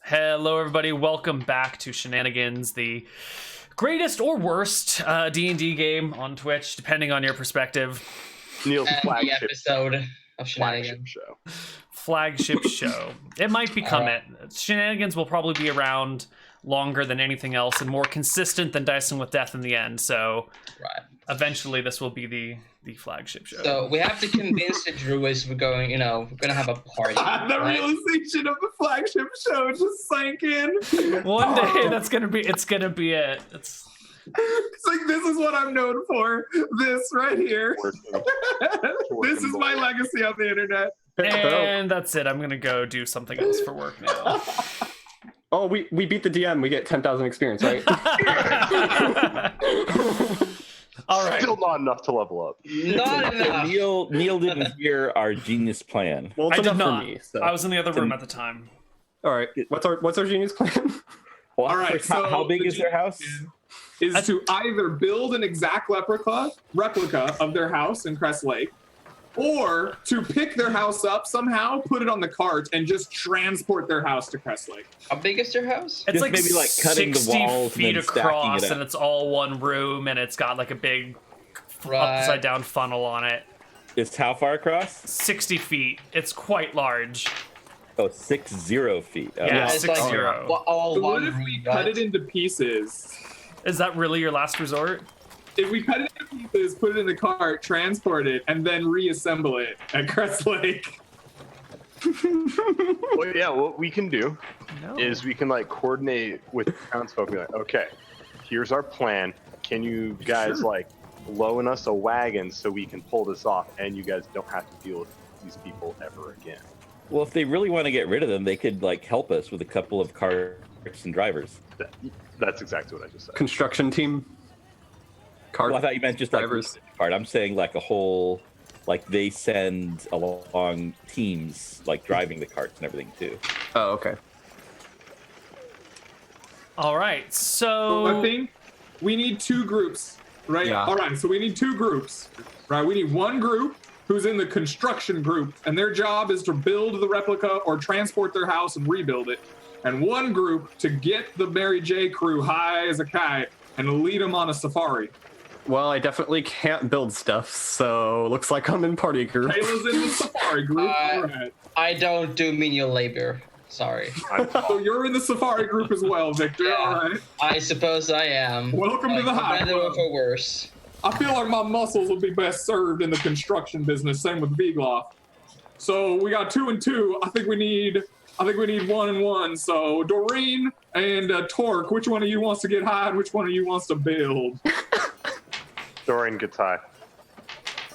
Hello, everybody. Welcome back to Shenanigans, the greatest or worst D&D game on Twitch, depending on your perspective. Neal's flagship episode of Shenanigans. Flagship show. It might become it. Shenanigans will probably be around longer than anything else and more consistent than Dicing with Death in the end. So eventually this will be the flagship show. So we have to convince the druids we're going to have a party. The realization of the flagship show just sank in. One day it's gonna be it. It's like, this is what I'm known for. This right here. This is my legacy on the internet. And that's it. I'm gonna go do something else for work now. Oh, we beat the DM. We get 10,000 experience, right? All right. Still not enough to level up. Not enough. Neal didn't hear our genius plan. Well, it's I did enough not. for me. So. I was in the other room at the time. All right. What's our genius plan? Well, All right. So how big is their house? Is to either build an exact replica of their house in Crest Lake, or to pick their house up somehow, put it on the cart, and just transport their house to Crest Lake. How big is your house? It's Just like maybe like cutting the 60 walls and feet then stacking across, it up. and it's all one room, and it's got like a big Right. upside down funnel on it. It's how far across? 60 feet. It's quite large. Oh, 60 feet. Oh, Yeah, It's 60. all So one what if we room, cut right? it into pieces? Is that really your last resort? If we cut it into pieces, put it in the cart, transport it, and then reassemble it at Crest Lake. Well, yeah, what we can do No. is we can like coordinate with townsfolk and be like, okay, here's our plan. Can you guys like loan us a wagon so we can pull this off and you guys don't have to deal with these people ever again? Well, if they really want to get rid of them, they could like help us with a couple of carts and drivers. That's exactly what I just said. Construction team. Cart. Well, I thought you meant just like drivers. part. I'm saying like a whole, like they send along teams like driving the carts and everything too. Oh, okay. All right, so I think we need two groups, right? Yeah. All right, so we need two groups, right? We need one group who's in the construction group, and their job is to build the replica or transport their house and rebuild it. And one group to get the Mary J crew high as a kite and lead them on a safari. Well, I definitely can't build stuff, so looks like I'm in party group. Kayla's in the safari group. All right. I don't do menial labor. Sorry. So you're in the safari group as well, Victor. Yeah. All right. I suppose I am. Welcome to the For high better club. or for worse. I feel like my muscles will be best served in the construction business. Same with Vigloff. So we got 2 and 2. I think we need 1 and 1. So Doreen and Torque, which one of you wants to get high and which one of you wants to build? Dorian gets high.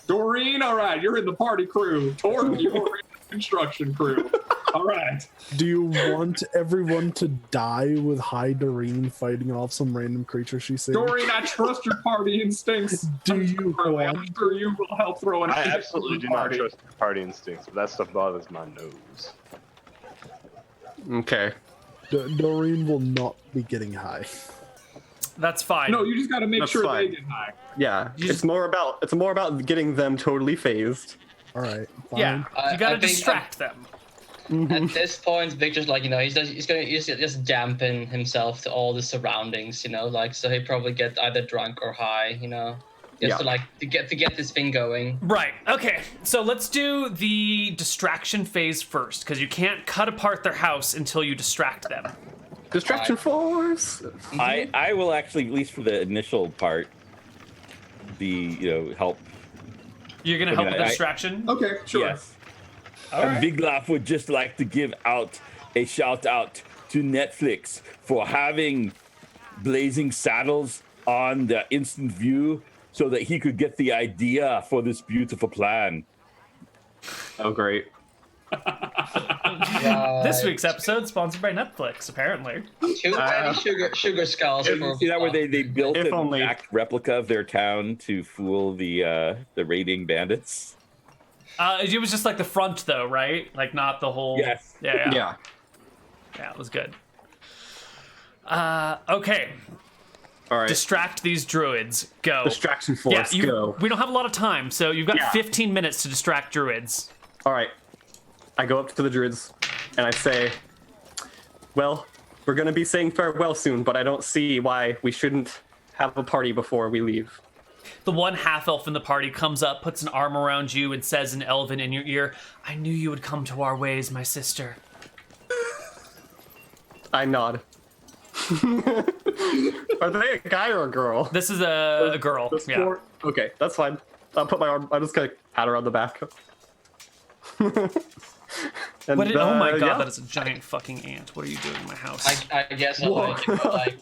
Doreen, all right, you're in the party crew. Torque, you're in the construction crew. All right. Do you want everyone to die with High Doreen fighting off some random creature she sees? Doreen, I trust your party instincts. Do you I'm want? sure you will help throw an I end absolutely to do the not party. trust your party instincts, but that stuff bothers my nose. Okay. Doreen will not be getting high. that's fine. No, you just got to make That's sure fine. they get high. Yeah. You It's more about getting them totally phased. All right. Fine. yeah, I you gotta think- distract them. At this point, Victor's like, he's gonna just dampen himself to all the surroundings, like so he'll probably get either drunk or high, just to get this thing going. Right. Okay. So let's do the distraction phase first, because you can't cut apart their house until you distract them. Distraction force. I will actually, at least for the initial part, help. You're gonna help with the I- distraction. Okay, sure. Yes. All right. Big Laugh would just like to give out a shout out to Netflix for having Blazing Saddles on the instant view so that he could get the idea for this beautiful plan. Oh, great. This week's episode sponsored by Netflix, apparently. Too many sugar skulls. Did you see that where they built If an only. exact replica of their town to fool the raiding bandits? It was just like the front, though, right? Like not the whole. Yes. Yeah. Yeah. Yeah, it was good. Okay. All right. Distract these druids. Go. Distraction force. Go. We don't have a lot of time, so you've got Yeah. 15 minutes to distract druids. All right. I go up to the druids and I say, Well, we're gonna be saying farewell soon, but I don't see why we shouldn't have a party before we leave. The one half-elf in the party comes up, puts an arm around you, and says in Elven in your ear, "I knew you would come to our ways, my sister." I nod. Are they a guy or a girl? This is a girl. Yeah. Okay, that's fine. I'll put my arm. I'm just gonna pat her on the back. And, Oh my god, yeah. that is a giant fucking ant. What are you doing in my house? I guess I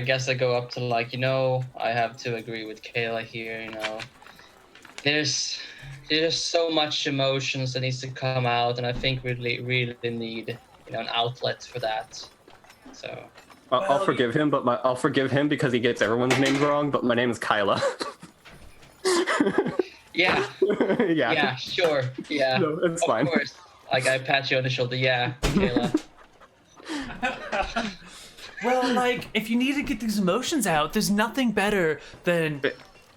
guess I go up to like, I have to agree with Kayla here, There's so much emotions that needs to come out, and I think we really need, an outlet for that. So I'll forgive him, but I'll forgive him because he gets everyone's names wrong. But my name is Kyla. yeah, Yeah. yeah, sure, yeah, No, it's of fine. course. Like I pat you on the shoulder, yeah, Kayla. Well, like, if you need to get these emotions out, there's nothing better than...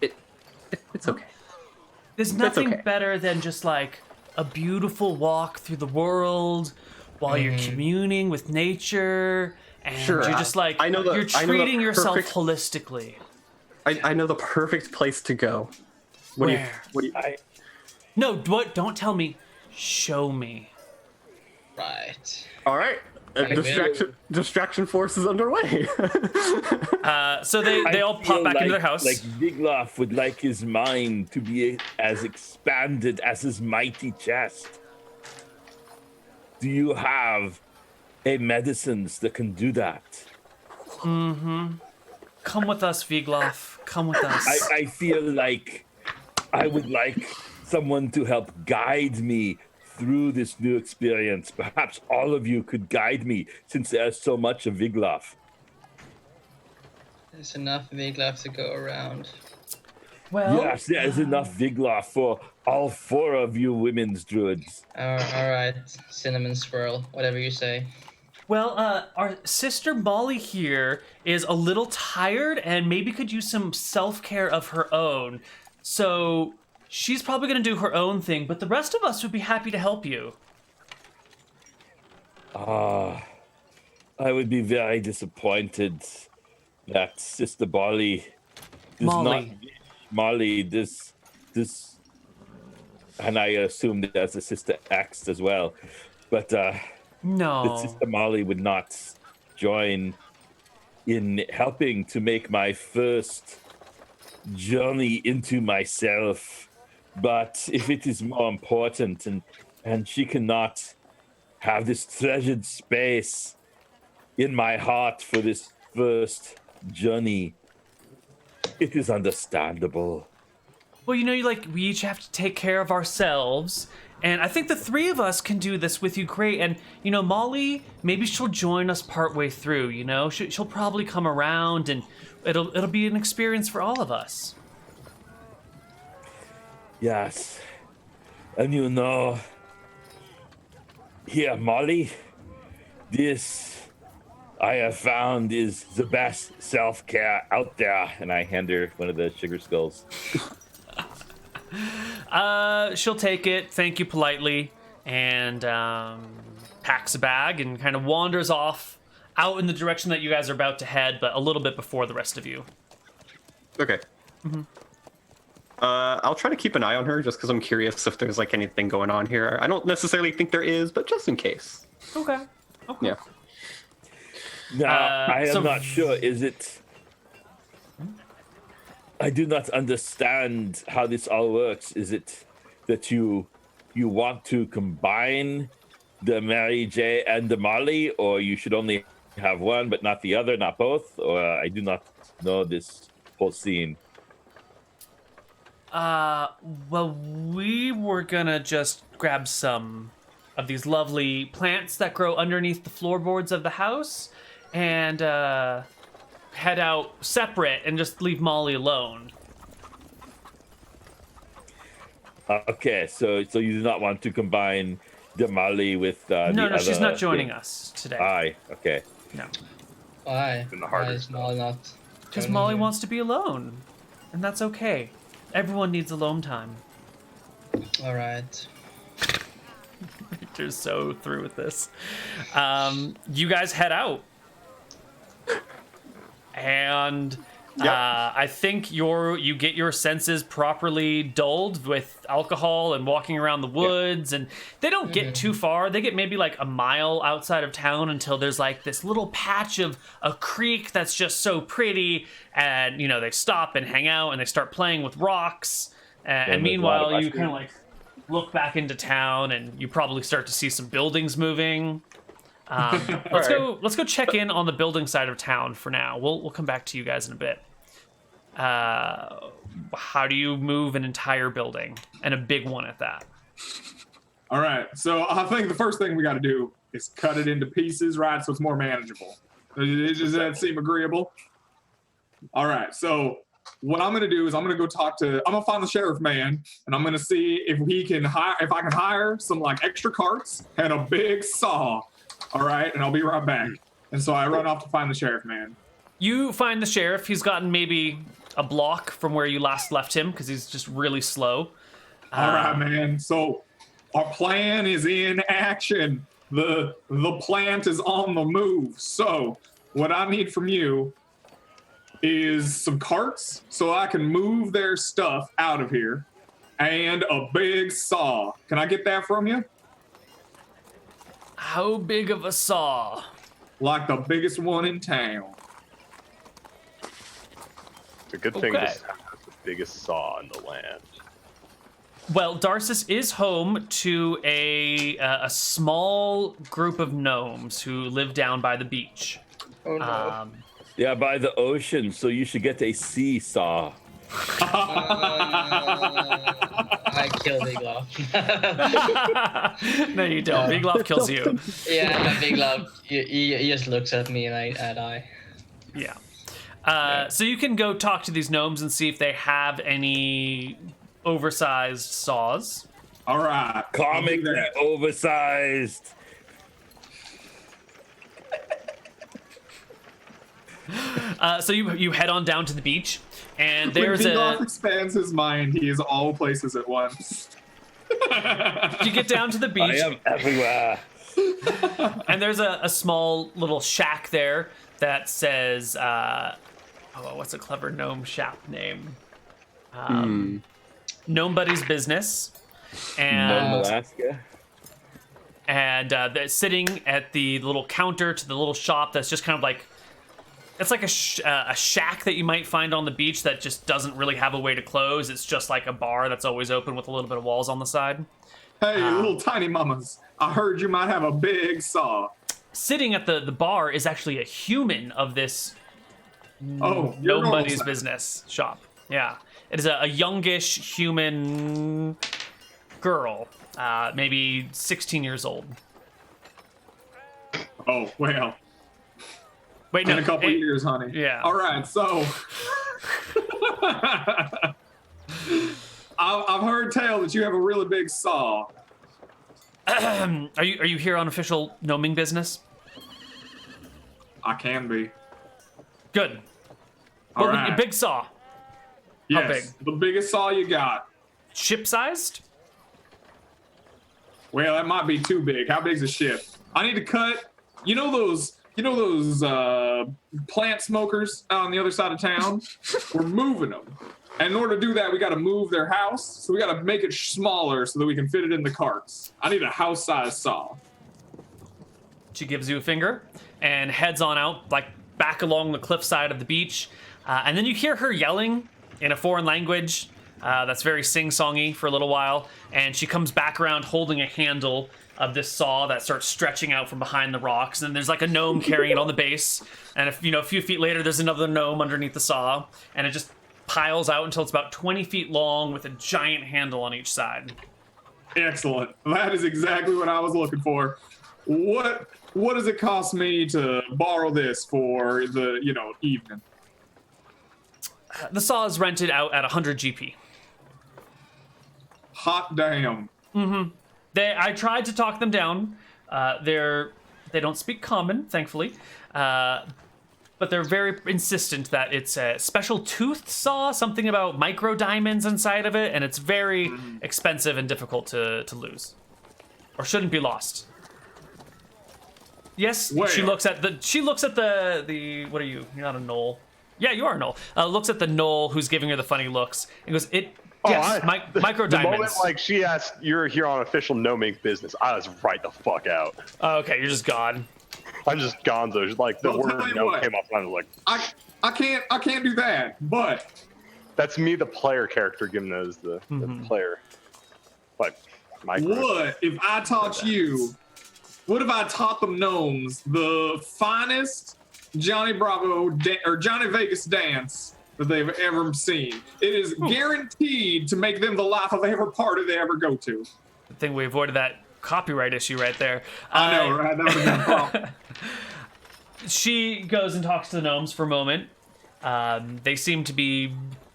It's okay. There's nothing okay. better than just, like, a beautiful walk through the world while you're communing with nature, and Sure, you're just, like, I know the- you're I know the treating yourself perfect- holistically. I know the perfect place to go. What Where? do you? No, don't tell me. Show me. Right. All right. Distraction force is underway. So they all pop back into their house. Like Vigloff would like his mind to be as expanded as his mighty chest. Do you have a medicines that can do that? Come with us, Vigloff. Come with us. I feel like I would like someone to help guide me through this new experience. Perhaps all of you could guide me, since there's so much of Vigloff. There's enough Vigloff to go around. Well, Yes, there is enough Vigloff for all 4 of you women's druids. All right, cinnamon swirl, whatever you say. Well, our sister Molly here is a little tired and maybe could use some self-care of her own. So she's probably going to do her own thing, but the rest of us would be happy to help you. I would be very disappointed that Sister Molly does Molly. not... Molly, this... And I assume that that's a Sister X as well. But, No. that Sister Molly would not join in helping to make my first journey into myself. But if it is more important and she cannot have this treasured space in my heart for this first journey, it is understandable. Well, we each have to take care of ourselves. And I think the 3 of us can do this with you great. And, Molly, maybe she'll join us partway through, She'll probably come around and it'll be an experience for all of us. Yes. And here, Molly, this I have found is the best self-care out there. And I hand her one of the sugar skulls. She'll take it, thank you politely, and packs a bag and kind of wanders off out in the direction that you guys are about to head, but a little bit before the rest of you. Okay. I'll try to keep an eye on her just because I'm curious if there's like anything going on here. I don't necessarily think there is, but just in case. Okay. Yeah. Now, I am so- not sure. Is it... I do not understand how this all works. Is it that you want to combine the Mary J and the Molly, or you should only have one but not the other, not both? Or I do not know this whole scene. Well, we were gonna just grab some of these lovely plants that grow underneath the floorboards of the house and head out separate and just leave Molly alone. Okay, so you do not want to combine the Molly with the No, other she's not joining thing. us today. Aye, okay. No. Why? Been the Why harder is Molly not? Because joining Molly you? wants to be alone. And that's okay. Everyone needs alone time. All right. They're so through with this. You guys head out. And I think you get your senses properly dulled with alcohol and walking around the woods, and they don't get too far. They get maybe like a mile outside of town until there's like this little patch of a creek that's just so pretty, and they stop and hang out and they start playing with rocks. And meanwhile, you kind of like look back into town, and you probably start to see some buildings moving. Let's go check in on the building side of town for now. We'll come back to you guys in a bit. How do you move an entire building, and a big one at that? All right, so I think the first thing we got to do is cut it into pieces, right? So it's more manageable. Does that seem agreeable? All right, so what I'm gonna do is I'm gonna find the sheriff man, and I'm gonna see if I can hire some like extra carts and a big saw. All right, and I'll be right back. And so I run off to find the sheriff man. You find the sheriff. He's gotten maybe a block from where you last left him because he's just really slow. All right, man. So our plan is in action. The plant is on the move. So what I need from you is some carts so I can move their stuff out of here, and a big saw. Can I get that from you? How big of a saw? Like the biggest one in town. It's a good thing this town has the biggest saw in the land. Well, Darcis is home to a small group of gnomes who live down by the beach. Oh no. Yeah, by the ocean, so you should get a seesaw. I kill Big Love. No, you don't. Big Love kills you. Yeah, Big Love. He just looks at me and I die. Yeah. So you can go talk to these gnomes and see if they have any oversized saws. All right. Comically oversized. So you head on down to the beach, and When there's Big expands his mind, he is all places at once. You get down to the beach. I am everywhere. And there's a small little shack there that says, what's a clever gnome shop name? Gnome Buddy's Business. And Alaska. And they're sitting at the little counter to the little shop that's just kind of like, it's like a shack that you might find on the beach that just doesn't really have a way to close. It's just like a bar that's always open with a little bit of walls on the side. Hey, little tiny mamas, I heard you might have a big saw. Sitting at the bar is actually a human of this Your Gnome Buddy's Business shop. Yeah. It is a youngish human girl, maybe 16 years old. Oh, well. Wait, no. In a couple years, honey. Yeah. All right, so I've heard tell that you have a really big saw. Are you here on official gnoming business? I can be. Good. All Well, right. big saw. Yes, How big? the biggest saw you got. Ship-sized? Well, that might be too big. How big's a ship? I need to cut. You know those plant smokers out on the other side of town? We're moving them. And in order to do that, we got to move their house. So we got to make it smaller so that we can fit it in the carts. I need a house-sized saw. She gives you a finger and heads on out, like back along the cliffside of the beach. And then you hear her yelling in a foreign language that's very sing-songy for a little while. And she comes back around holding a handle of this saw that starts stretching out from behind the rocks. And there's like a gnome carrying it on the base. And a few feet later, there's another gnome underneath the saw. And it just piles out until it's about 20 feet long with a giant handle on each side. Excellent. That is exactly what I was looking for. What does it cost me to borrow this for the, evening? The saw is rented out at 100 GP. Hot damn. I tried to talk them down. They don't speak common, thankfully. But they're very insistent that it's a special toothed saw, something about micro diamonds inside of it, and it's very expensive and difficult to lose. or shouldn't be lost. Yes, Where? she looks at the what are you? You're not a knoll. Yeah, you are a knoll. Looks at the knoll who's giving her the funny looks and goes, micro The moment diamonds. like she asked, "You're here on official no-make business," I was right the fuck out. Oh, okay, you're just gone. I'm just gonzo. Like the Well, word tell you no what. came up, and I was like, I can't do that. But "That's me, the player character, giving those the player." Like, what if I taught you? What if I taught them gnomes the finest Johnny Bravo or Johnny Vegas dance that they've ever seen? It is guaranteed to make them the life of every party they ever go to. I think we avoided that copyright issue right there. I know, right? That would have been a problem. She goes and talks to the gnomes for a moment. They seem to be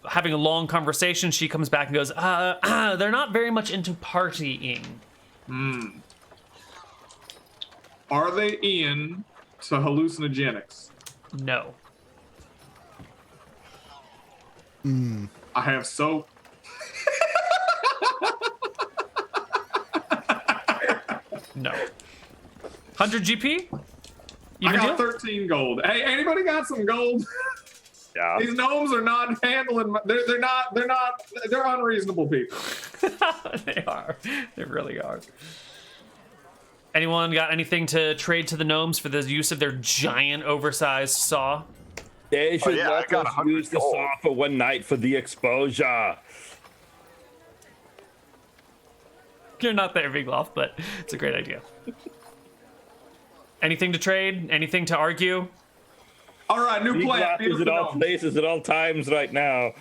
having a long conversation. She comes back and goes, they're not very much into partying. Are they in to hallucinogenics? No. I have soap. No. 100 GP? I Even got deal? 13 gold. Hey, anybody got some gold? Yeah. These gnomes are not handling. They're unreasonable people. They are. They really are. Anyone got anything to trade to the gnomes for the use of their giant, oversized saw? They should yeah, I let got us 100 use the gold. saw for one night for the exposure. You're not there, Vigloff, but it's a great idea. Anything to trade? Anything to argue? All right, new plan. Vigloff is at all places at all times right now.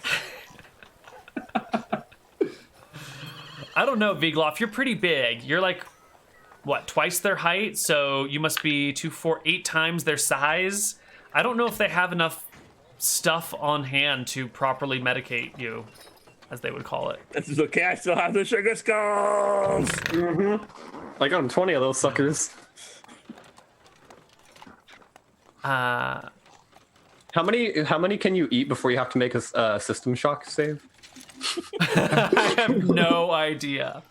I don't know, Vigloff. You're pretty big. You're like, what, twice their height? So you must be 2, 4, 8 times their size. I don't know if they have enough stuff on hand to properly medicate you, as they would call it. This is okay. I still have the sugar skulls. I got him 20 of those suckers. How many can you eat before you have to make a system shock save? I have no idea.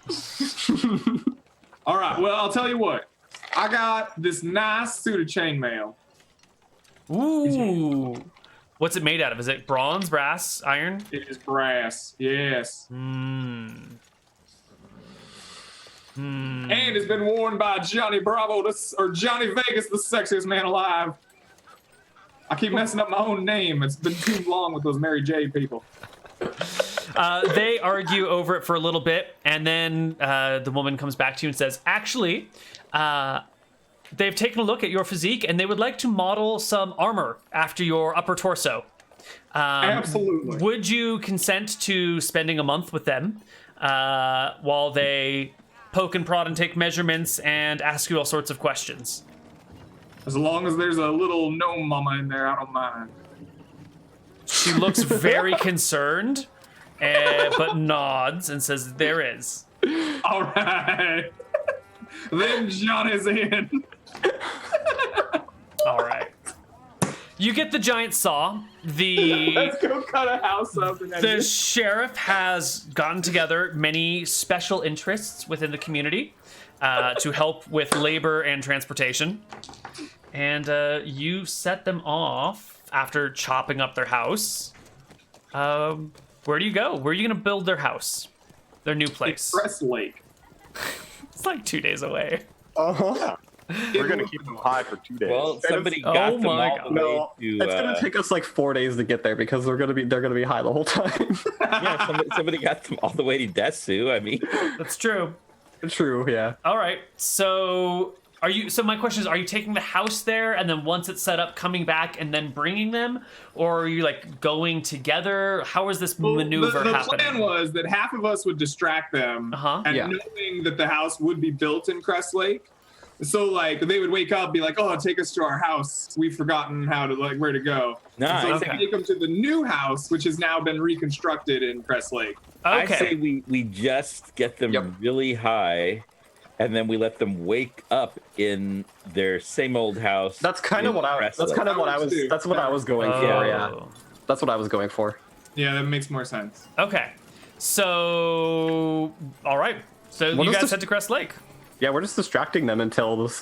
All right, well, I'll tell you what. I got this nice suit of chainmail. Ooh. What's it made out of? Is it bronze, brass, iron? It is brass. Yes. Hmm. And it's been worn by Johnny Bravo or Johnny Vegas, the sexiest man alive. I keep messing up my own name. It's been too long with those Mary J people. They argue over it for a little bit, and then the woman comes back to you and says, actually, they've taken a look at your physique, and they would like to model some armor after your upper torso. Absolutely. Would you consent to spending a month with them while they poke and prod and take measurements and ask you all sorts of questions? As long as there's a little gnome mama in there, I don't mind. She looks very concerned, but nods and says, there is. All right. Then Johnny's in. All right. You get the giant saw. The Let's go cut a house up. And The sheriff has gotten together many special interests within the community to help with labor and transportation. And you set them off after chopping up their house. Where do you go? Where are you going to build their house? Their new place. Crest Lake. It's like 2 days away. Yeah. We're gonna keep them high for 2 days. Well, somebody Oh got them my all God. the way No, to. it's gonna take us like 4 days to get there because they're gonna be high the whole time. Yeah, somebody got them all the way to Desu. I mean, That's true. True, yeah. All right. So my question is, are you taking the house there and then once it's set up coming back and then bringing them, or are you like going together? How is this maneuver the happening? plan was that half of us would distract them, and Yeah. knowing that the house would be built in Crest Lake, so like they would wake up, be like, "Oh, take us to our house. We've forgotten where to go." Nah, so I I think- take them to the new house, which has now been reconstructed in Crest Lake. I Okay. say we just get them Yep. really high, and then we let them wake up in their same old house. That's kind of in what I Crest that's Lake. kind of what I was that's what I was going for, yeah. Oh. That's what I was going for. Yeah, that makes more sense. Okay. So, all right. So What you is guys this- head to Crest Lake. Yeah, we're just distracting them until the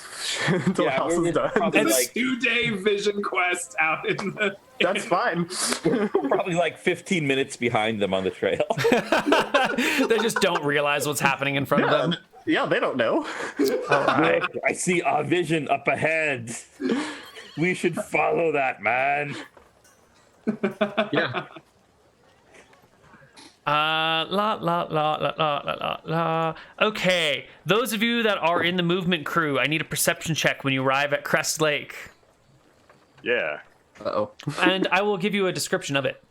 Yeah, house we're is done. probably It's like a 2-day vision quest out in the. That's fine. probably like 15 minutes behind them on the trail. They just don't realize what's happening in front of them. Yeah, they don't know. All right. Look, I see our vision up ahead. We should follow that, man. Yeah. La. Okay, those of you that are in the movement crew, I need a perception check when you arrive at Crest Lake. Yeah. Uh-oh. And I will give you a description of it.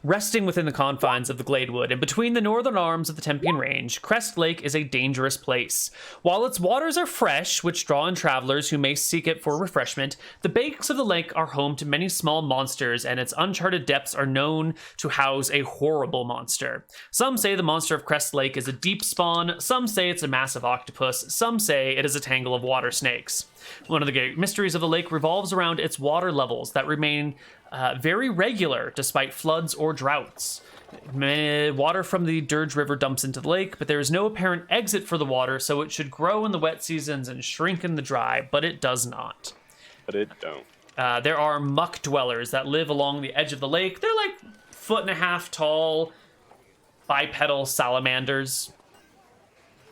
Resting within the confines of the Gladewood and between the northern arms of the Tempian Range, Crest Lake is a dangerous place. While its waters are fresh, which draw in travelers who may seek it for refreshment, the banks of the lake are home to many small monsters, and its uncharted depths are known to house a horrible monster. Some say the monster of Crest Lake is a deep spawn, some say it's a massive octopus, some say it is a tangle of water snakes. One of the great mysteries of the lake revolves around its water levels that remain very regular despite floods or droughts. Water from the Dirge River dumps into the lake, but there is no apparent exit for the water, so it should grow in the wet seasons and shrink in the dry, but it does not. But it don't. There are muck dwellers that live along the edge of the lake. They're like 1.5 feet tall bipedal salamanders.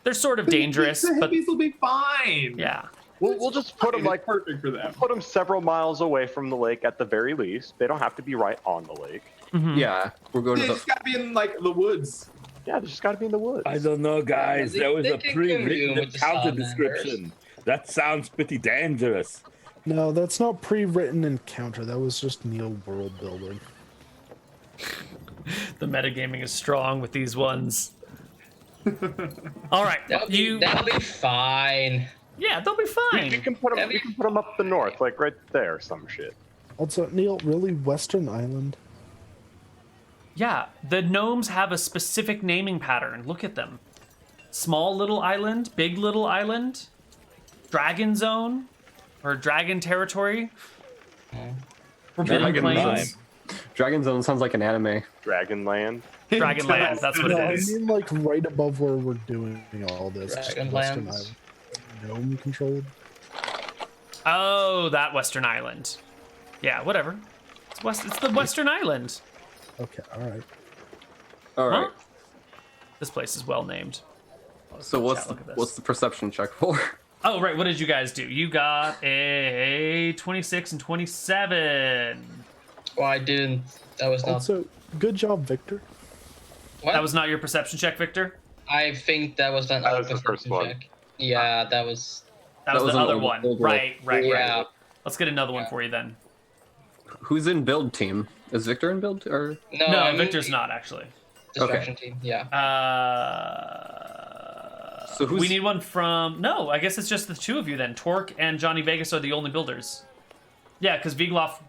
They're sort of dangerous, the but hippies will be fine. yeah. We'll just put them like perfect for them. put them several miles away from the lake at the very least. They don't have to be right on the lake. Yeah, we're going They to just gotta be in like the woods. Yeah, they just got to be in the woods. I don't know, guys. They- There was they a can pre-written commune with the encounter salamanders. description. That sounds pretty dangerous. No, that's not pre-written encounter. That was just Neal world building. The metagaming is strong with these ones. All right, That'll be fine. Yeah, they'll be We fine. can put them. We can put them up the north, like right there, some shit. Also, Neal, really, Western Island? Yeah, the gnomes have a specific naming pattern. Look at them. Small little island, big little island, dragon zone, or dragon territory. Forbidden Dragon Plains. Dragon Zone sounds like an anime. Dragonland. Dragonland, that's what No, it I is. mean like right above where we're doing all this. just Western Dragonlands. Island. Gnome controlled. Oh, that Western Island. Yeah, whatever. It's the Western Island. Okay, alright. All right. Huh? This place is well named. So Look at this. what's the perception check for? Oh, right. What did you guys do? You got a 26 and 27. Well, I didn't. That was not. Also, good job, Victor. What? That was not your perception check, Victor? I think that was not. That our was the first perception one. check. Yeah, that was. That was was the an other old- one. old Right. Yeah. Let's get another one for you then. Who's in build team? Is Victor in build or? No, No, I mean, Victor's not actually. Destruction team. Yeah. So who's We need one from. No, I guess it's just the two of you then. Torque and Johnny Vegas are the only builders. Yeah, because Vigloff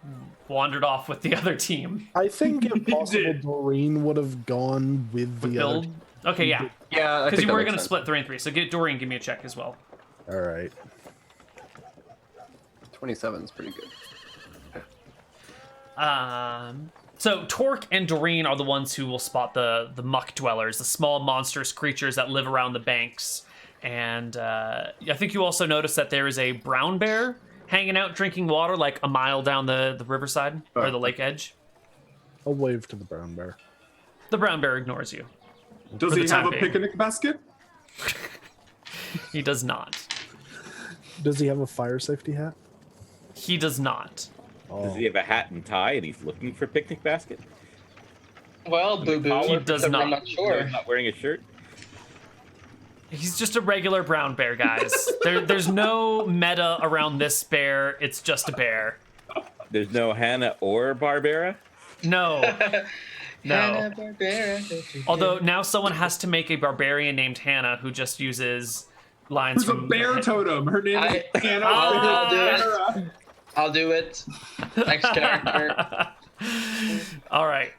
wandered off with the other team. I think if possible, did. Doreen would have gone with the other. Build. Okay, yeah. Yeah, I Because think you that were makes going to sense. split 3 and 3. So get Doreen, give me a check as well. Alright. 27 is pretty good. So Torque and Doreen are the ones who will spot the muck dwellers, the small monstrous creatures that live around the banks. And I think you also notice that there is a brown bear hanging out drinking water like a mile down the riverside or the lake edge. I'll wave to the brown bear. The brown bear ignores you. Does For the he time have a being. picnic basket? He does not. Does he have a fire safety hat? He does not. Oh. Does he have a hat and tie and he's looking for a picnic basket? Well, Boo Boo. He does not. I'm not sure. He's not wearing a shirt? He's just a regular brown bear, guys. There's no meta around this bear. It's just a bear. There's no Hannah or Barbara? No. No. Hanna-Barbera. Although now someone has to make a barbarian named Hannah who just uses lines Who's a from bear totem? Her name is Hannah. I'll do it. Barbera. I'll do it. Next character. All right.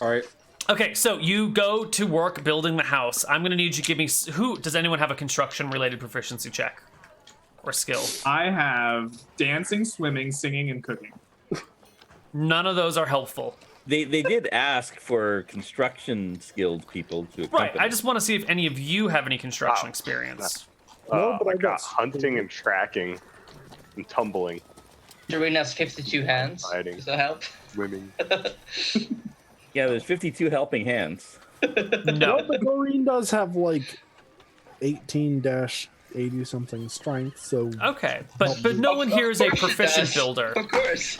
All right. Okay, so you go to work building the house. I'm gonna need you to give me who does anyone have a construction related proficiency check or skill? I have dancing, swimming, singing, and cooking. None of those are helpful. They did ask for construction skilled people to accompany. Right. I just want to see if any of you have any construction Oh, experience. No, but I I got got hunting and tracking and tumbling, Doreen has 52 hands. Hiding. Does that help? swimming. Yeah, there's 52 helping hands. No. But Doreen does have like 18-80 something strength, so Okay, but no one here is a Of course she proficient does. builder. Of course.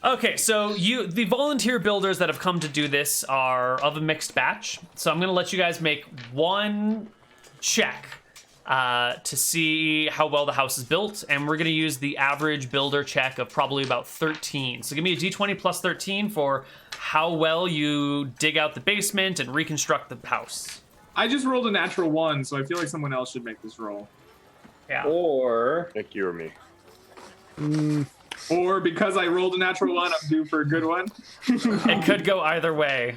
Okay, so the volunteer builders that have come to do this are of a mixed batch. So I'm gonna let you guys make one check to see how well the house is built, and we're gonna use the average builder check of probably about 13. So give me a d20 plus 13 for how well you dig out the basement and reconstruct the house. I just rolled a natural 1, so I feel like someone else should make this roll. Yeah. Or Nick, you or me? Or because I rolled a natural 1, I'm due for a good one. It could go either way.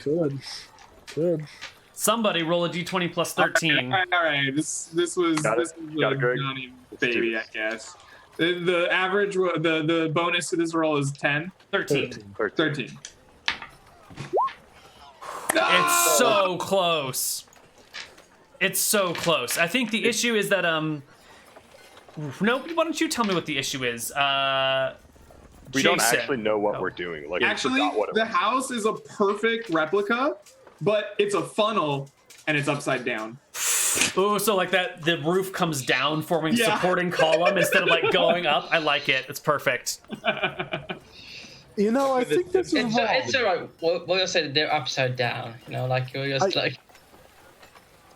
good. Somebody roll a d20 plus 13. All right. This was Got it. this was Got a it, Greg. Johnny Let's baby, do I this. guess. The average, the bonus to this roll is 10. 13. 13. It's so close. It's so close. I think the issue is that no, why don't you tell me what the issue is? We don't Jason. actually know what Oh. we're doing. Like, we Actually, forgot what it the was. house is a perfect replica, but it's a funnel and it's upside down. Ooh, so like that the roof comes down, forming Yeah. supporting column instead of like going up. I like it. It's perfect. You know, I think this is It's wrong. it's alright. We'll say that they're upside down. You know, like you're just like.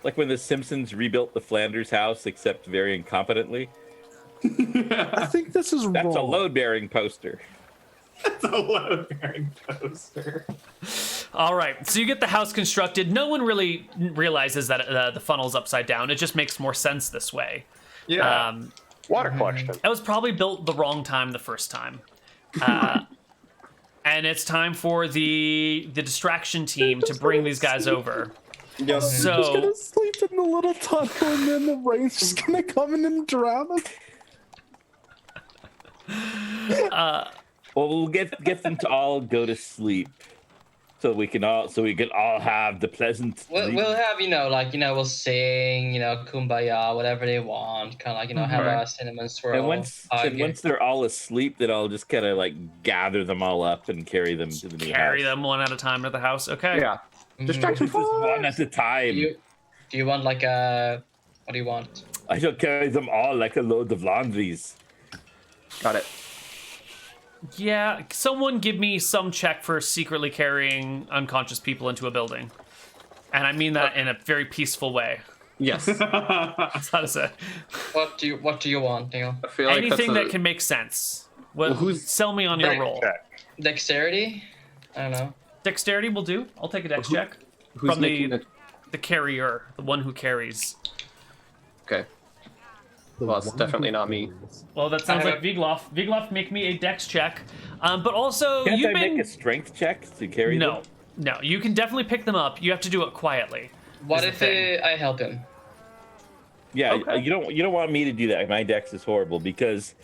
Like when the Simpsons rebuilt the Flanders house, except very incompetently. I think this is That's wrong. a load-bearing poster. It's a load-bearing poster. All right, so you get the house constructed. No one really realizes that the funnel's upside down. It just makes more sense this way. Yeah. Water collection. It was probably built the wrong time the first time. And it's time for the distraction team to bring these guys over. You're just So gonna sleep in the little tunnel and then the rain's just gonna come in and drown us. Well, we'll get them to all go to sleep, so we can all have the pleasant. We'll have, we'll sing, kumbaya, whatever they want, kind of like, have a cinnamon swirl. And once they're all asleep, then I'll just kind of like gather them all up and carry them to the new carry house. them one at a time to the house. Okay. yeah, distraction. Just one at a time. Do you want like a? What do you want? I shall carry them all like a load of laundries. Got it. Yeah, someone give me some check for secretly carrying unconscious people into a building. And I mean that in a very peaceful way. Yes. That's how to say. What do you want, Neal? I feel like Anything that's that can make sense. What, Well, sell me on your Right. roll. Check. Dexterity? I don't know. Dexterity will do. I'll take a dex check. who's From making the carrier, the one who carries. Okay. Well, it's definitely not me. Well, that sounds I like Vigloff. Vigloff, make me a dex check. But also, Can't you've I been... make a strength check to carry them? No, you can definitely pick them up. You have to do it quietly. What is if the thing. I help him? Yeah, Okay. you don't want me to do that. My dex is horrible because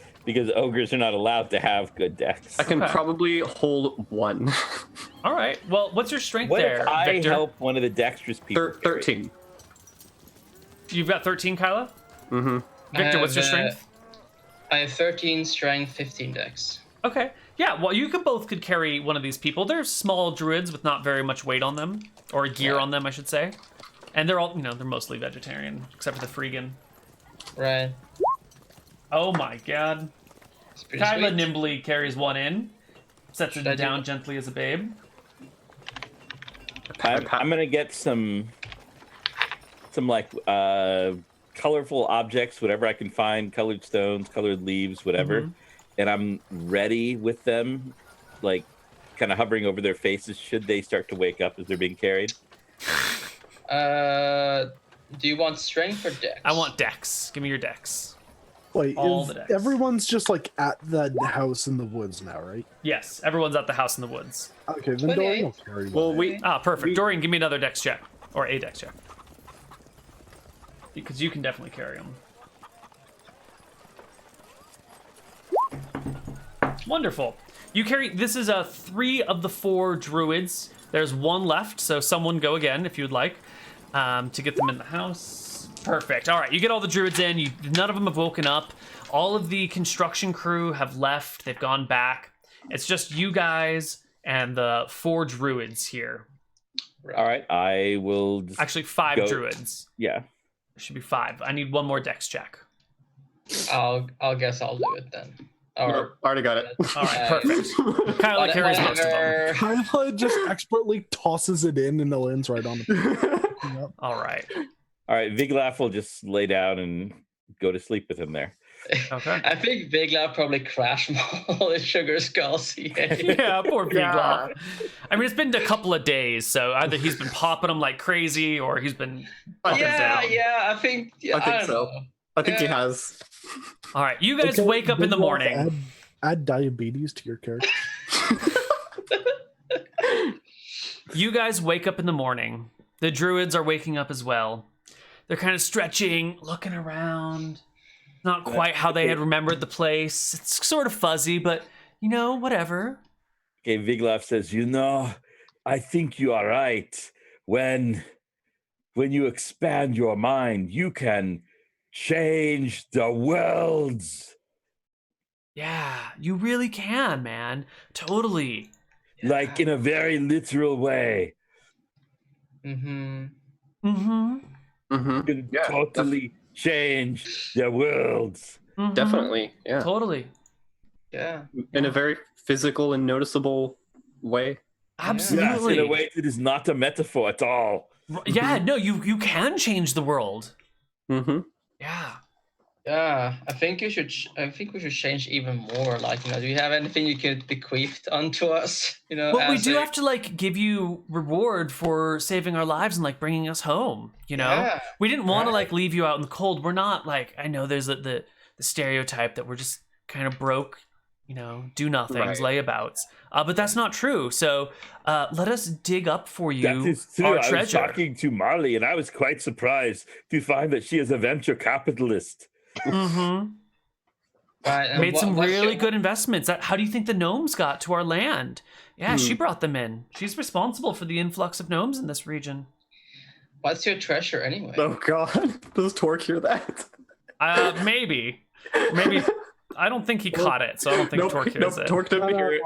ogres are not allowed to have good dex. I can Okay. probably hold one. All right. Well, what's your strength What there, if I Victor? help one of the dexterous people? carry? 13. You've got 13, Kyla? Mm-hmm. Victor, I what's your have, strength? I have 13 strength, 15 dex. Okay. Yeah, well, you could carry one of these people. They're small druids with not very much weight on them, or gear on them, I should say. And they're all, they're mostly vegetarian, except for the Freegan. Right. Oh my god. It's pretty Kyla sweet. nimbly carries one in, sets Should it I do down it? gently as a babe. I'm gonna get some like colorful objects, whatever I can find, colored stones, colored leaves, whatever, and I'm ready with them, like kind of hovering over their faces should they start to wake up as they're being carried. Do you want strength or dex? I want dex. Give me your dex. Wait, all is the decks. everyone's just like at the house in the woods now, right? Yes, everyone's at the house in the woods. Okay, then 28. Dorian will carry one. Well, we Ah, perfect. Dorian, give me another dex check. Or a dex check. Because you can definitely carry them. Wonderful. You carry... This is 3 of the 4 druids. There's one left, so someone go again if you'd like. To get them in the house. Perfect. All right, you get all the druids in. None of them have woken up. All of the construction crew have left. They've gone back. It's just you guys and the 4 druids here. All right, I will. Just Actually, 5 druids. Yeah. There should be 5. I need one more dex check. I'll guess I'll do it then. Or Already got it. All right, perfect. Kyla carries most of them. Kyla just expertly tosses it in and it lands right on the. Yep. All right. All right, Viglaf will just lay down and go to sleep with him there. Okay. I think Viglaf probably crashed all his sugar skulls. Yeah, poor Viglaf. I mean, it's been a couple of days, so either he's been popping them like crazy or he's been up and down. I think I think don't so. know. I think he has. All right, you guys Okay, wake up in the Big Rock, morning. Add diabetes to your character. You guys wake up in the morning. The druids are waking up as well. They're kind of stretching, looking around. Not quite how they had remembered the place. It's sort of fuzzy, but whatever. Okay, Viglaf says, I think you are right. When you expand your mind, you can change the worlds. Yeah, you really can, man. Totally. Like in a very literal way. Mm-hmm. Mm-hmm. You can Yeah, totally change the worlds. Mm-hmm. Definitely. Yeah. Totally. Yeah. In a very physical and noticeable way. Absolutely. Yes, in a way that is not a metaphor at all. Yeah, no, you can change the world. Mm-hmm. Yeah. Yeah, I think we should change even more. Like, do you have anything you could bequeath onto us? Well, we do have to give you reward for saving our lives and bringing us home. Yeah, we didn't want to leave you out in the cold. We're not I know there's the stereotype that we're just kind of broke, do nothings, layabouts. But that's not true. So let us dig up for you That is true. our I was treasure. talking to Marley, and I was quite surprised to find that she is a venture capitalist. Mm-hmm. Right, and Made some what's really your- good investments. How do you think the gnomes got to our land? Yeah, she brought them in. She's responsible for the influx of gnomes in this region. What's your treasure anyway? Oh God, does Torque hear that? Maybe. I don't think he caught it, so I don't think Torque hears it. Torque didn't hear it.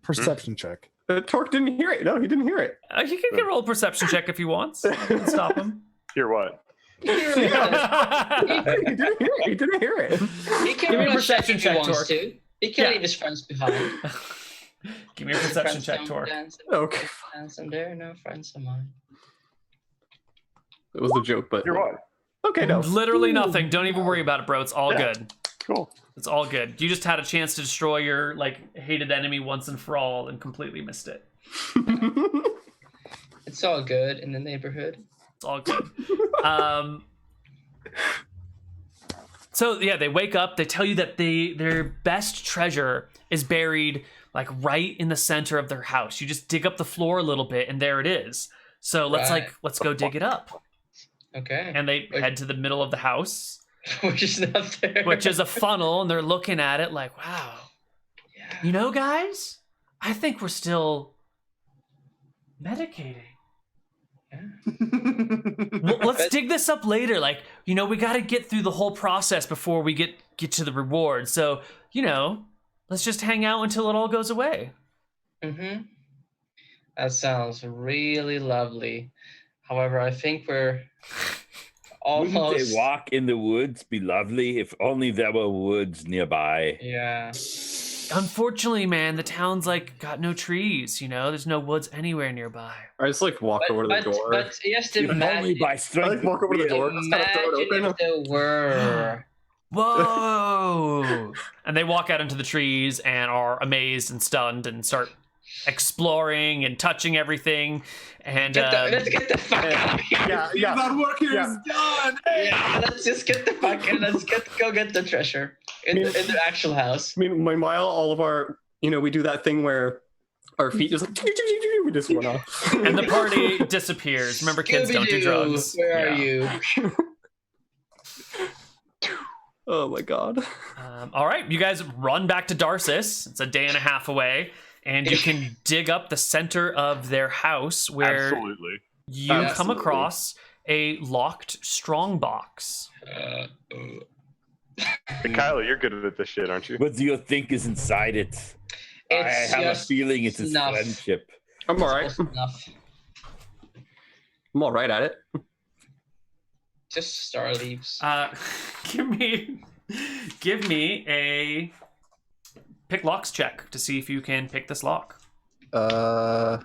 Perception check. Torque didn't hear it. No, he didn't hear it. He can roll a perception check if he wants. You can stop him. Hear what? He didn't hear it. He didn't hear it. He can Give me a roll a perception check if he check, wants Torque. to. He can Yeah. leave his friends behind. Give me a perception Friends check, don't Torque. dance, Okay, dance, and they're no friends of mine. it was a joke, but Hear what? okay, no. Literally nothing. Don't even worry about it, bro. It's all Yeah. good. Cool. It's all good. You just had a chance to destroy your hated enemy once and for all and completely missed it. It's all good in the neighborhood. It's all good. So yeah, they wake up. They tell you that their best treasure is buried right in the center of their house. You just dig up the floor a little bit, and there it is. So let's go dig it up. Okay. And they head to the middle of the house, Which is not there. which is a funnel, and they're looking at it wow. Yeah. Guys, I think we're still medicating. Well, let's dig this up later. We got to get through the whole process before we get to the reward. So, let's just hang out until it all goes away. Mm-hmm. That sounds really lovely. However, I think we're Wouldn't almost. a walk in the woods be lovely if only there were woods nearby? Yeah. Unfortunately, man, the town's got no trees. There's no woods anywhere nearby. I just walk over to the door. But yes, If only imagine, by I strength. walk over to the door. of will. Just kind of throw it imagine open. if there were. Whoa! And they walk out into the trees and are amazed and stunned and start exploring and touching everything. And Let's get the fuck out of here. Yeah. That work here is done. Yeah, let's just get the fuck in. Let's go get the treasure in the actual house. Meanwhile, all of our, we do that thing where our feet just we just run off. and the party disappears. Remember, kids don't do Scooby-Doo, drugs. Where are Yeah. you? Oh my God. All right, you guys run back to Darcis. It's a day and a half away, and you can dig up the center of their house where Absolutely. you come Absolutely. across a locked strong box. Hey, Kylo, you're good at this shit, aren't you? What do you think is inside it? I It's have a just feeling it's his enough. friendship. I'm all right. It's enough. I'm all right at it. Just star leaves. Give me a pick locks check to see if you can pick this lock. Do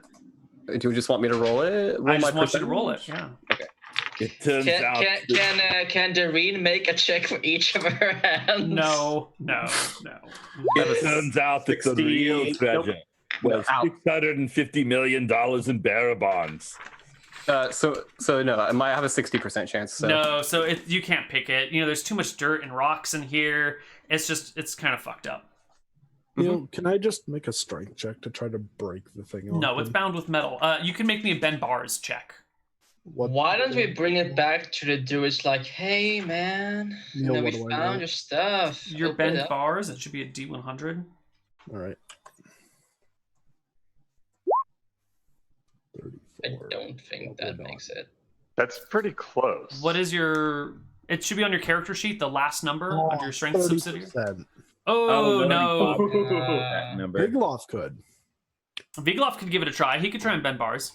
you just want me to roll it? I just want you to roll it. Yeah. It turns out. Can Doreen make a check for each of her hands? No. It turns out that the 60. real treasure was Ow. $650 million in bearer bonds. So no, I might have a 60% chance. So. No, so you can't pick it. You know, there's too much dirt and rocks in here. It's kind of fucked up. Neal, can I just make a strength check to try to break the thing off? No, it's bound with metal. You can make me a bend bars check. Why don't we bring it back to the dudes like, hey man, Neal, we what do I found roll? your stuff. Your Open it bend up. bars, it should be a D100. All right. I don't think that makes it. That's pretty close. What is your... It should be on your character sheet, the last number under your strength 30%. subsidiary. Oh, no. That number. Big Loft could. Vigloff could give it a try. He could try and bend bars.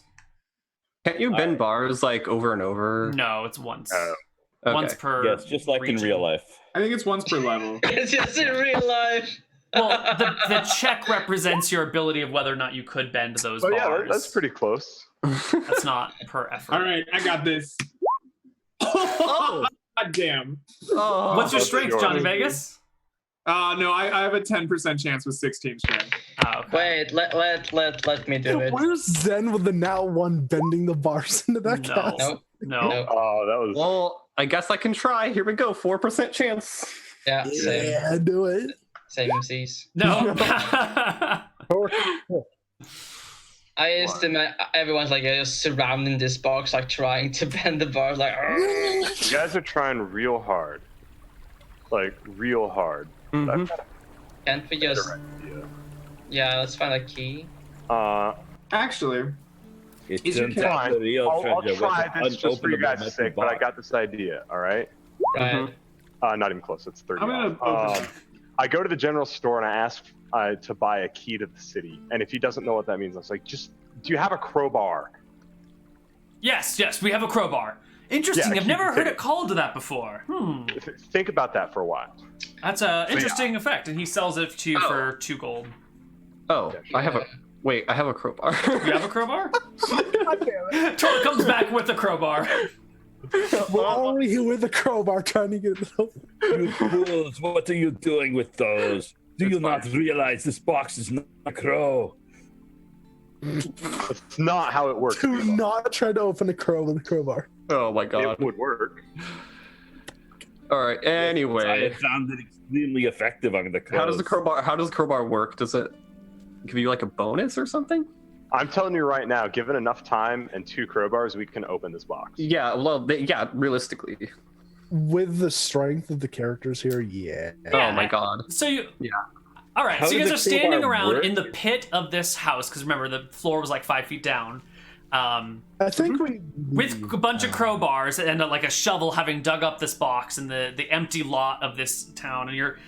Can't you bend bars like over and over? No, it's once. Oh. Okay. Once per Yes, just like in region. real life. I think it's once per level. It's just in real life. Well, the check represents your ability of whether or not you could bend those Oh bars. yeah, that's pretty close. That's not per effort. All right, I got this. Oh, God damn. Oh, What's your that's strength, yours. Johnny Vegas? No, I have a 10% chance with 16 strength. Oh, okay. Wait, let me do it. Where's Zen with the now one bending the bars into that No. cast? Nope. No. Nope. Oh, that was. well, I guess I can try. Here we go. 4% chance. Yeah, same. Yeah, do it. Same MCs. No. I estimate everyone's like just surrounding this box, like trying to bend the bars, like. You guys are trying real hard. Like real hard. Mhm. Can't we just? Yeah, let's find a key. Actually, It Is your turns out Fine. the real I'll treasure try was this just for you unopenable guys' sake, but I box. got this idea. All right. Right. Not even close. It's 30. I'm gonna off. open it. I go to the general store and I ask to buy a key to the city. And if he doesn't know what that means, I was like, do you have a crowbar? Yes, we have a crowbar. Interesting. Yeah, I've never keep heard it. it called that before. Think about that for a while. That's a interesting effect, and he sells it to you for 2 gold. Oh, I have a. Wait, I have a crowbar. You have a crowbar? Tor comes back with a crowbar. We're already here with the crowbar trying to get it open. You fools, what are you doing with those? Do you not realize this box is not a crow? That's not how it works. Do people. not try to open a crow with a crowbar. Oh my god. It would work. All right. Anyway, It sounded extremely effective on the crows. how does the crowbar work? Does it give you like a bonus or something? I'm telling you right now, given enough time and 2 crowbars, we can open this box. Yeah. Well, yeah. Realistically. With the strength of the characters here, yeah. Oh my god. So you... Yeah. All right, How so you does guys are the standing crowbar around work? in the pit of this house, because remember, the floor was like 5 feet down. I think we With a bunch of crowbars and like a shovel having dug up this box in the empty lot of this town, and you're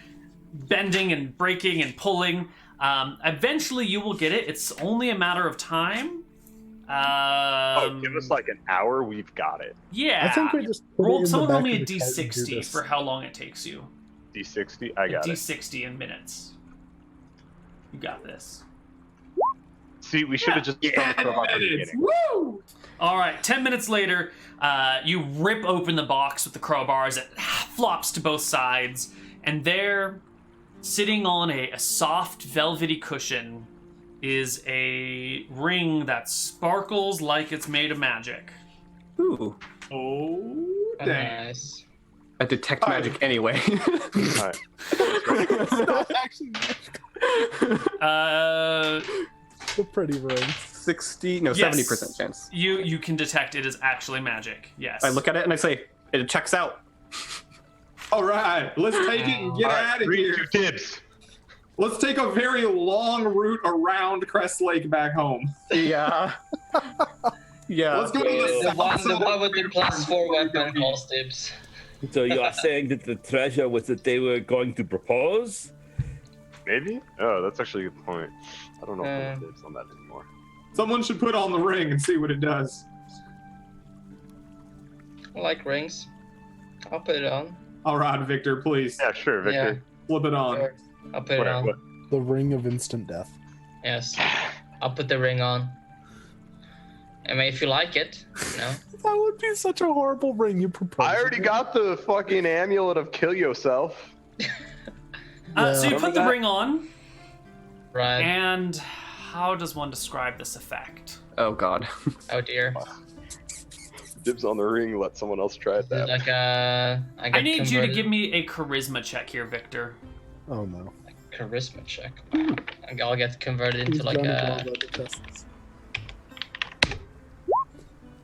bending and breaking and pulling. Eventually you will get it. It's only a matter of time. Give us like an hour, we've got it. Yeah. I think we just put it in the Someone roll back me a of the tent and do D60 this. for how long it takes you. D60, I got it. D60 in minutes. You got this. See, we should have just done the crowbar at the beginning. Woo! All right, 10 minutes later, you rip open the box with the crowbars. It flops to both sides, and there, sitting on a soft, velvety cushion, is a ring that sparkles like it's made of magic. Ooh. Oh, dang. Nice. I detect magic anyway. All right. actually Uh, a pretty ring. 60, no, Yes. 70% chance. you can detect it is actually magic. Yes. I look at it and I say, it checks out. All right, let's take it and get All right, out of 3, here. 2 dibs. Let's take a very long route around Crest Lake back home. Yeah. Yeah. Let's go to the The one with the +4 weapon costumes. So you are saying that the treasure was that they were going to propose? Maybe? Oh, that's actually a good point. I don't know if I'm dibs on that anymore. Someone should put on the ring and see what it does. I like rings. I'll put it on. All right, Victor, please. Yeah, sure, Victor. Flip it on. Sure. I'll put it on. What? The ring of instant death. Yes. I'll put the ring on. I mean, if you like it, you know. That would be such a horrible ring you propose. I already got the fucking amulet of kill yourself. So you put the ring on, Right. and how does one describe this effect? Oh God. Oh dear. Dibs on the ring, let someone else try it out. Like I need you to give me a charisma check here, Victor. Oh no. Charisma check. I'll get converted into He's like done a. all the other tests.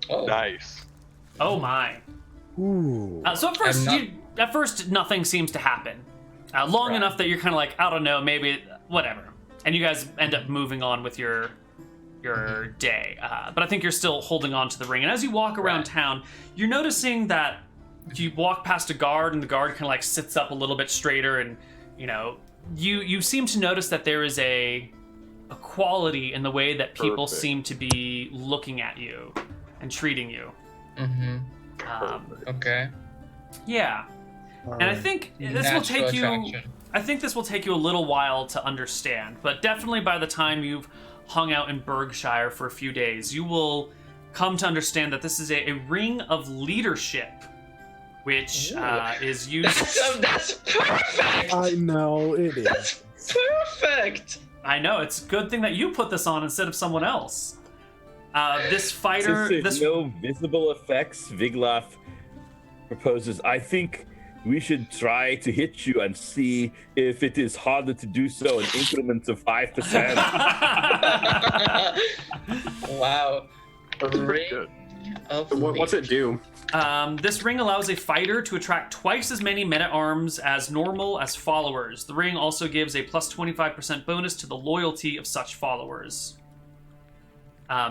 Oh. Nice. Oh my. Ooh. So at first nothing seems to happen. Long enough that you're kind of like, I don't know, maybe whatever, and you guys end up moving on with your day. But I think you're still holding on to the ring. And as you walk around town, you're noticing that you walk past a guard, and the guard kind of like sits up a little bit straighter, and you seem to notice that there is a quality in the way that people seem to be looking at you and treating you. Okay. Yeah. And I think this will take you. I think this will take you a little while to understand, but definitely by the time you've hung out in Berkshire for a few days, you will come to understand that this is a ring of leadership, which is used. That's perfect. I know it is. That's perfect. I know, it's a good thing that you put this on instead of someone else. This fighter. Since there's no visible effects, Viglaf proposes, I think we should try to hit you and see if it is harder to do so in increments of 5%. Wow. Good. What's it do? This ring allows a fighter to attract twice as many men-at-arms as normal as followers. The ring also gives a plus 25% bonus to the loyalty of such followers.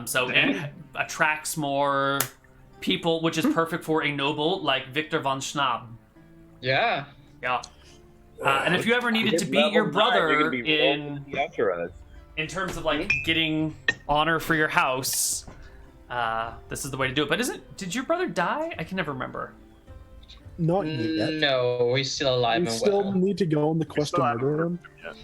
So it attracts more people, which is perfect for a noble like Victor von Schnaab. Yeah. Yeah. And if you ever needed to beat your brother in terms of like getting honor for your house, this is the way to do it. But did your brother die? I can never remember. Not yet. No, he's still alive We and still well. need to go on the quest to murder him.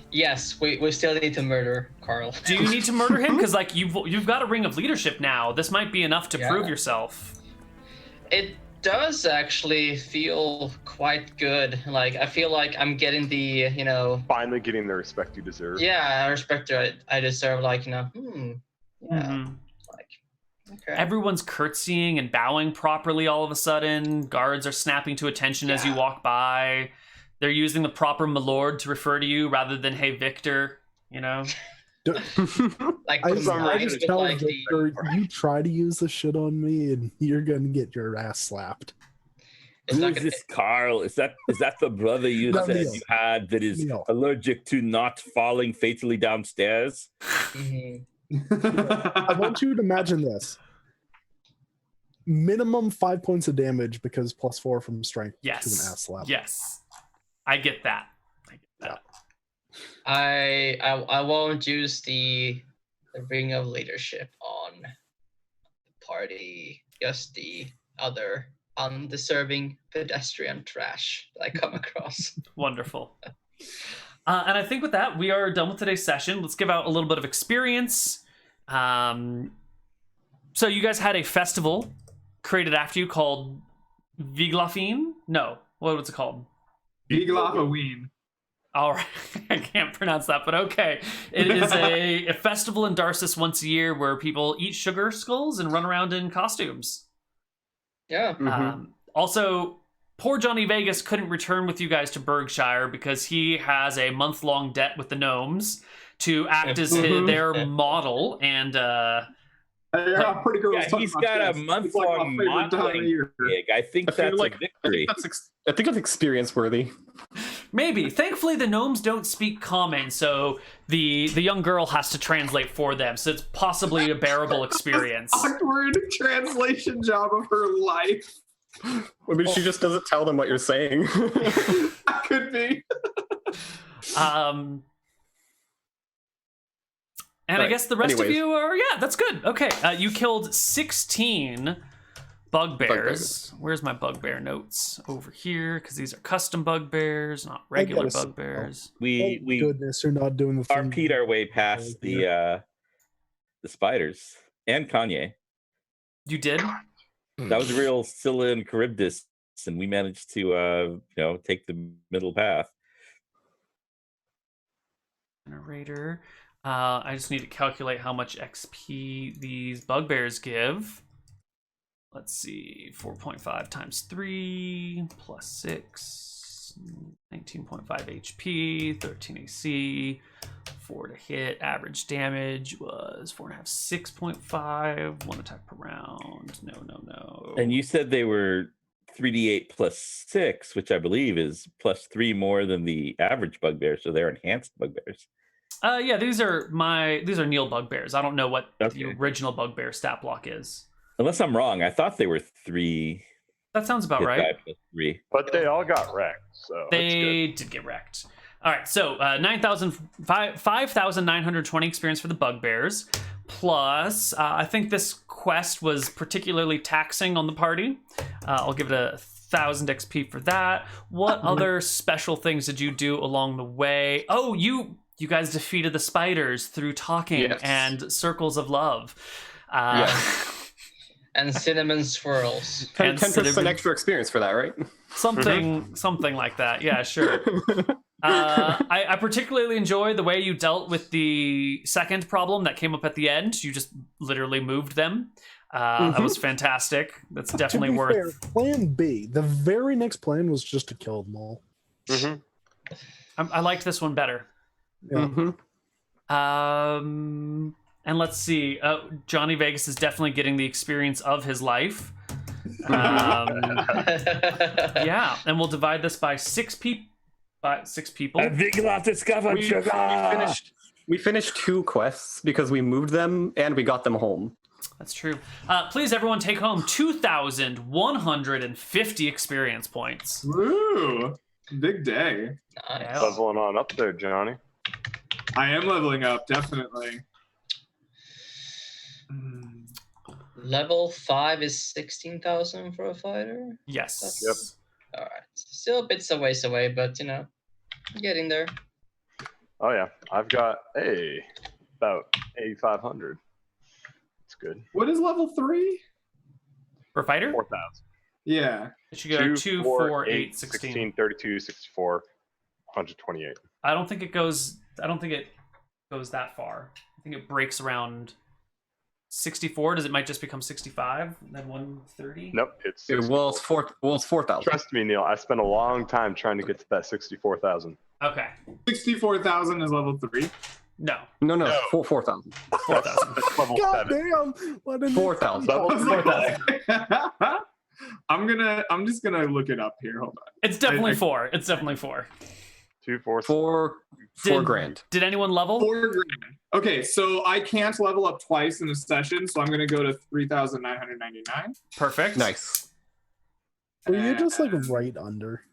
Yes, we still need to murder Carl. Do you need to murder him? Because like you've got a ring of leadership now. This might be enough to prove yourself. It does actually feel quite good. Like I feel like I'm getting the Finally getting the respect you deserve. Yeah, respect I deserve. Like yeah. Mm-hmm. Like okay. Everyone's curtsying and bowing properly all of a sudden. Guards are snapping to attention as you walk by. They're using the proper my lord to refer to you rather than hey Victor, Like I combined just with, tell like, Victor, you try to use this shit on me and you're gonna get your ass slapped. It's Who not is gonna- this Carl? Is that the brother you No, said Neal. you had that is Neal. allergic to not falling fatally downstairs? Mhm. I want you to imagine this. Minimum 5 points of damage because +4 from strength to an ass Yes. slap. Yes. I get that. I won't use the ring of leadership on the party, just the other undeserving pedestrian trash that I come across. Wonderful. And I think with that, we are done with today's session. Let's give out a little bit of experience. So you guys had a festival created after you called Viglafine? No. What was it called? Viglafaween. All right. I can't pronounce that, but okay. It is a festival in Darcis once a year where people eat sugar skulls and run around in costumes. Yeah. Also, poor Johnny Vegas couldn't return with you guys to Berkshire because he has a month-long debt with the gnomes to act as their model and Pretty girls. Yeah, he's got a month-long modeling gig. I think that's a victory. I think that's experience worthy. Maybe. Thankfully, the gnomes don't speak common, so the young girl has to translate for them, so it's possibly a bearable experience. Awkward translation job of her life. Maybe she just doesn't tell them what you're saying. That could be. And I Right. guess the rest of Anyways. you are, yeah, that's good. Okay, you killed 16 bugbears. Where's my bugbear notes? Over here, because these are custom bugbears, not regular gotta say, bugbears. We Thank goodness you're not doing the thing. RP'd our way past the spiders and Kanye. You did? That was a real Scylla and Charybdis, and we managed to take the middle path. Generator. I just need to calculate how much XP these bugbears give. Let's see, 4.5 times 3 plus 6, 19.5 HP, 13 AC, 4 to hit. Average damage was 4.5, 6.5, 1 attack per round. No. And you said they were 3d8 plus 6, which I believe is plus 3 more than the average bugbear, so they're enhanced bugbears. Yeah, these are Neal bugbears. I don't know what the Okay. original bugbear stat block is. Unless I'm wrong, I thought they were 3. That sounds about hit right. die plus 3. But they all got wrecked, so that's good. They did get wrecked. All right, so 5,920 experience for the bugbears, plus I think this quest was particularly taxing on the party. I'll give it 1,000 XP for that. What other special things did you do along the way? Oh, you guys defeated the spiders through talking Yes. and circles of love. And cinnamon swirls. 10% extra experience for that, right? Something like that. Yeah, sure. I particularly enjoy the way you dealt with the second problem that came up at the end. You just literally moved them. That was fantastic. That's definitely To be fair, worth. plan B. The very next plan was just to kill them all. Mhm. I liked this one better. Yeah. And let's see. Johnny Vegas is definitely getting the experience of his life. Yeah, and we'll divide this by 6 people. We finished 2 quests because we moved them and we got them home. That's true. Please, everyone, take home 2,150 experience points. Woo! Big day. Nice. Leveling on up there, Johnny. I am leveling up, definitely. Level 5 is 16,000 for a fighter. Yes. Yep. All right. Still a bit away, but getting there. Oh yeah, I've got about 8,500. It's good. What is level 3? For fighter? 4,000. Yeah. It should go 2, 4, 8, 16. 32, 64, 128. I don't think it goes that far. I think it breaks around 64. Does it might just become 65 and then 130? Nope, it's Well, it's 4,000. Trust me, Neil. I spent a long time trying to get to that 64,000. Okay. 64,000 is level 3. No. No, No. 4,000. 4,000. That's level God 7. damn! What an 4,000. Level 4,000. I'm just gonna look it up here. Hold on. It's definitely 4. It's definitely 4. 2, 4, 4 grand. Did anyone level? 4 grand. Okay, so I can't level up twice in a session, so I'm gonna go to 3,999. Perfect. Nice. Were you just like right under?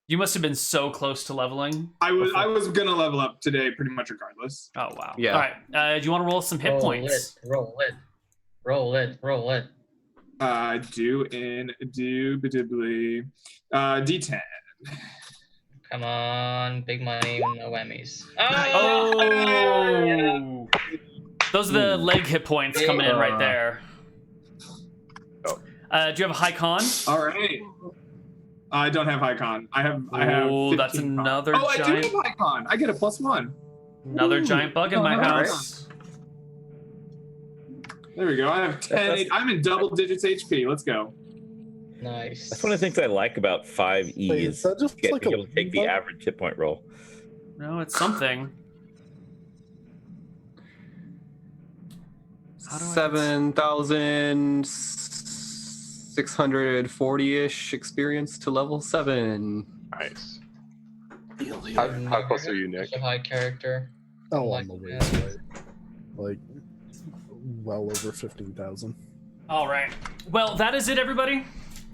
You must have been so close to leveling. I was gonna level up today, pretty much regardless. Oh wow. Yeah. All right. Do you want to roll some hit points? Roll it. Do indubitably. D10. Come on, big money, no whammies. Oh. Those are the leg hit points coming in right there. Oh. Do you have a high con? All right. I don't have high con. I have. Oh, 15 that's con. another Oh, I do giant. have high con. I get a +1. Another giant bug in my all right. house. There we go. I have 10. I'm in double digits HP. Let's go. Nice. That's one of the things I like about 5e Wait, is is that just being like a able to take the bug? average hit point roll. No, it's something. How do I- 7,640-ish experience to level 7. Nice. I've How never close had are you, Nick? such a high character. Oh, Like on the way, that. right? Like, well over 15,000. All right. Well, that is it, everybody,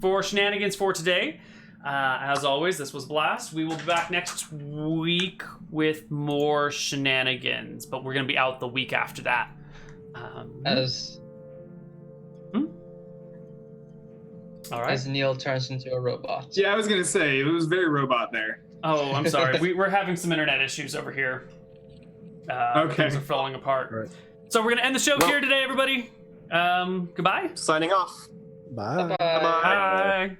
for Shenanigans for today. As always, this was Blast. We will be back next week with more Shenanigans, but we're going to be out the week after that. As All right. as Neal turns into a robot. Yeah, I was gonna say it was very robot there. Oh, I'm sorry. We're having some internet issues over here. Okay. Things are falling apart. Right. So we're going to end the show here today, everybody. Goodbye. Signing off. Bye. Bye. Bye.